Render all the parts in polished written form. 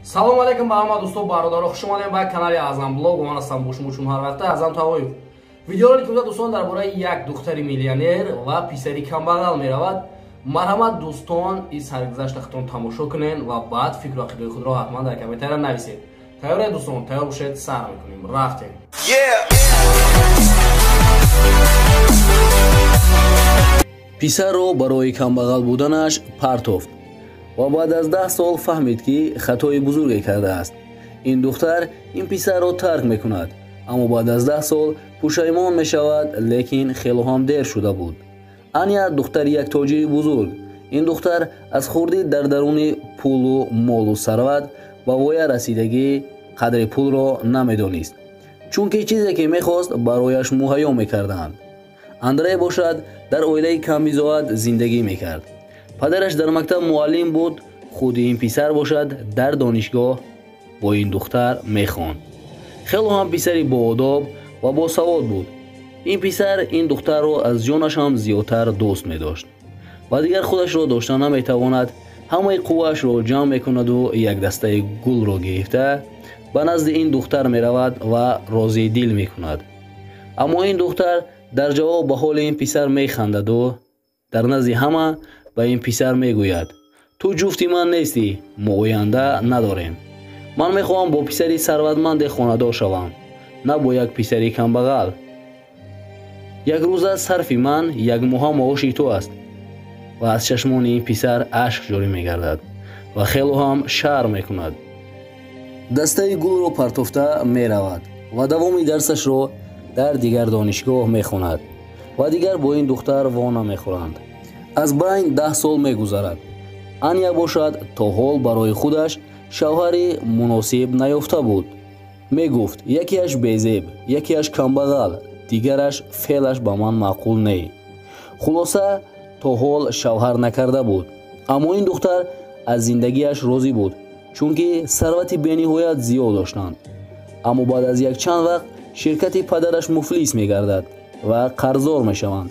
Салом алейкум ба ҳама дӯстон бародарон, хуш омадед ба канали Азам блог. Ман ҳастам бо шумо чун ҳар вақта Азам Тавоев. Видеоролики дӯстон дар бораи як духтари миллионер ва писари камбағал меравад. Марҳамат дӯстон, ин саргузашта худтон тамошо кунед ва баъд фикру ақидаи худро ҳатман дар комментария нависед. Тайёре дӯстон, тайёр бошед, сар мекунем. Рафтем. Писарро барои камбағал буданаш партофт ва баъд аз 10 сол фаҳмид ки хатои бузурге кардааст. Ин духтар ин писарро тарк мекунад, аммо баъд аз 10 сол пушаймон мешавад, лекин хело ҳам дер шуда буд. Аня духтари як тоҷири бузург. Ин духтар аз хурдӣ дар даруни пулу молу сарват ба воя расидагӣ қадри пулро намедонист, чунки чизе ки мехост барояш муҳайё мекарданд. Андрей бошад, дар оилаи камбизоат зиндагӣ мекард. Падараш дар мактаб муаллим буд, худи ин писар бошад дар донишгоҳ бо ин духтар мехонд. Хело ҳам писари боодоб ва босавод буд. ин писар ин духтарро аз ҷонаш ҳам зиёдтар дӯст медошт ва дигар худашро дошта наметавонад. ҳамаи қувваашро ҷамъ мекунаду як дастаи гулро гирифта ба назди ин духтар меравад ва розии дил мекунад. Аммо ин духтар дар ҷавоб ба ҳоли ин писар механдаду дар назди ҳама ба ин писар мегӯяд: ту ҷуфти ман нестӣ, мо оянда надорем. Ман мехоҳам бо писари сарватманде хонадор шавам, на бо як писари камбағал. Як рӯза сарфи ман як моҳа маоши ту аст. ва аз чашмони ин писар ашк ҷорӣ мегардад ва хело ҳам шарм мекунад. Дастаи гулро партофта меравад ва давоми дарсашро дар дигар донишгоҳ мехонад ва дигар бо ин духтар вона мехӯранд. аз байн 10 сол мегузарад. Аня бошад, то ҳол барои худаш шавҳари муносиб наёфта буд. Мегуфт, якеаш безеб, якеаш камбағал, дигараш феълаш ба ман маъқул не. Хулоса то ҳол шавҳар накарда буд. Аммо ин духтар аз зиндагиаш розӣ буд, чунки сарвати бениҳоят зиёд доштанд. Аммо баъд аз як чанд вақт ширкати падараш муфлис мегардад ва қарздор мешаванд.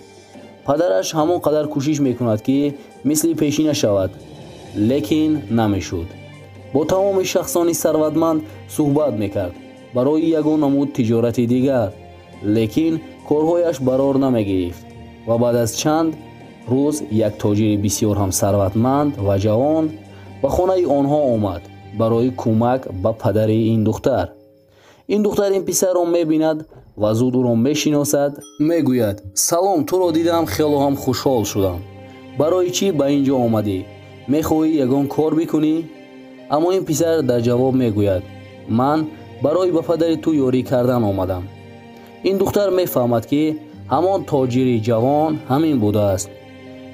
Падараш ҳамон қадар кӯшиш мекунад ки мисли пешина шавад, лекин намешуд. бо тамоми шахсони сарватманд суҳбат мекард барои ягон намуд тиҷорати дигар, лекин корҳояш барор намегирифт ва баъд аз чанд рӯз як тоҷири бисёр ҳам сарватманд ва ҷавон ба хонаи онҳо омад барои кӯмак ба падари ин духтар. ин духтар ин писарро мебинад ва зуд ӯро мешиносад. Мегӯяд: салом, туро дидам, хело ҳам хушҳол шудам. Барои чӣ ба ин ҷо омадӣ? Мехоҳӣ ягон кор бикунӣ? Аммо ин писар дар ҷавоб мегӯяд: ман барои ба падари ту ёрӣ кардан омадам. ин духтар мефаҳмад ки ҳамон тоҷири ҷавон ҳамин будааст.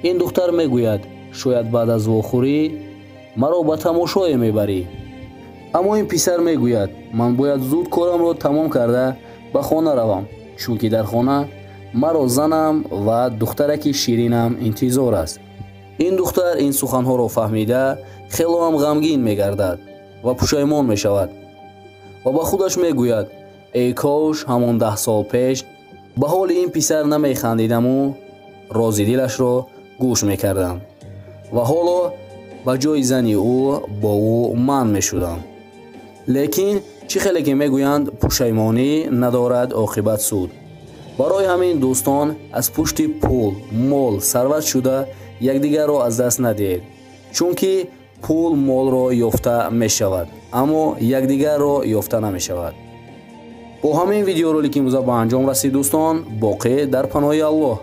ин духтар мегӯяд: шояд баъд аз вохӯрӣ маро ба тамошое мебарӣ. Аммо ин писар мегӯяд: ман бояд зуд корамро тамом карда ба хона равам, чунки дар хона маро занам ва духтараки ширинам интизор аст. ин духтар ин суханҳоро фаҳмида хело ҳам ғамгин мегардад ва пушаймон мешавад ва ба худаш мегӯяд: эй кош ҳамон 10 сол пеш ба ҳоли ин писар намехандидаму рози дилашро гӯш мекардам ва ҳоло ба ҷои зани ӯ бо ӯ ман мешудам. лекин чӣ хеле ки мегӯянд пушаймонӣ надорад оқибат суд. барои ҳамин дӯстон аз пушти пул, мол, сарват шуда якдигарро аз даст надиҳед, чунки пул молро ёфта мешавад, аммо якдигарро ёфта намешавад. бо ҳамин видеоролики имрӯза ба анҷом расид дӯстон. боқӣ дар паноҳи Аллоҳ.